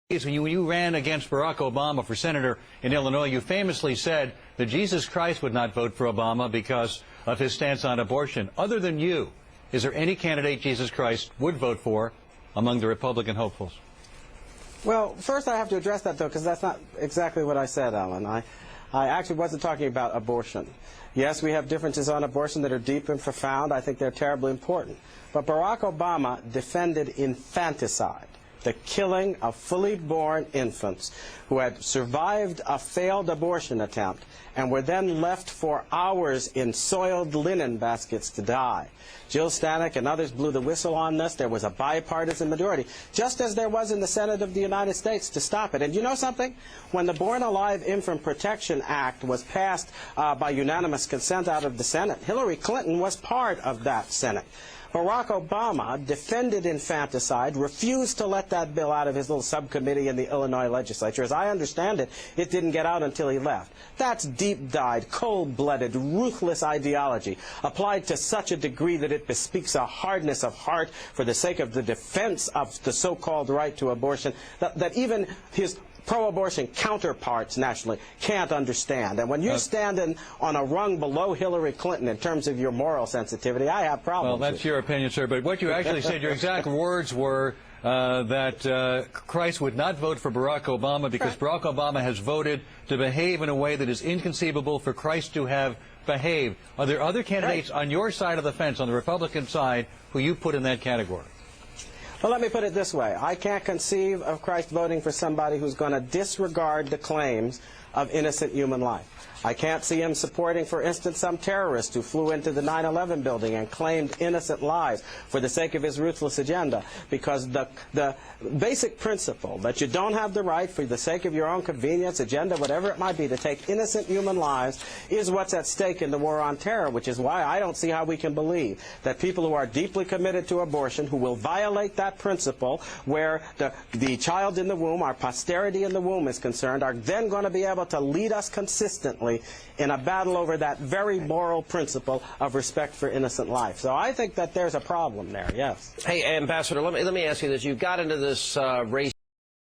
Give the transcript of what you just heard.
When you ran against Barack Obama for senator in Illinois, you famously said that Jesus Christ would not vote for Obama because of his stance on abortion. Other than you, is there any candidate Jesus Christ would vote for among the Republican hopefuls? Well, first I have to address that, though, because that's not exactly what I said, Alan. I actually wasn't talking about abortion. Yes, we have differences on abortion that are deep and profound. I think they're terribly important. But Barack Obama defended infanticide, the killing of fully born infants who had survived a failed abortion attempt and were then left for hours in soiled linen baskets to die. Jill Stanek and others blew the whistle on this. There was a bipartisan majority, just as there was in the Senate of the United States, to stop it. And you know something? When the Born Alive Infant Protection Act was passed by unanimous consent out of the Senate, Hillary Clinton was part of that Senate. Barack Obama defended infanticide, refused to let that bill out of his little subcommittee in the Illinois legislature. As I understand it, it didn't get out until he left. That's deep-dyed, cold-blooded, ruthless ideology applied to such a degree that it bespeaks a hardness of heart for the sake of the defense of the so-called right to abortion that even his pro-abortion counterparts nationally can't understand. And when you're standing on a rung below Hillary Clinton in terms of your moral sensitivity, I have problems. Well, that's your opinion, sir. But what you actually said, your exact words were that Christ would not vote for Barack Obama because Barack Obama has voted to behave in a way that is inconceivable for Christ to have behaved. Are there other candidates on your side of the fence, on the Republican side, who you put in that category? Well, let me put it this way. I can't conceive of Christ voting for somebody who's going to disregard the claims of innocent human life. I can't see him supporting, for instance, some terrorist who flew into the 9/11 building and claimed innocent lives for the sake of his ruthless agenda, because the basic principle that you don't have the right, for the sake of your own convenience, agenda, whatever it might be, to take innocent human lives is what's at stake in the war on terror, which is why I don't see how we can believe that people who are deeply committed to abortion, who will violate that principle where the child in the womb, our posterity in the womb is concerned, are then going to be able to lead us consistently in a battle over that very moral principle of respect for innocent life. So I think that there's a problem there, yes. Hey, Ambassador, let me ask you this. You got into this race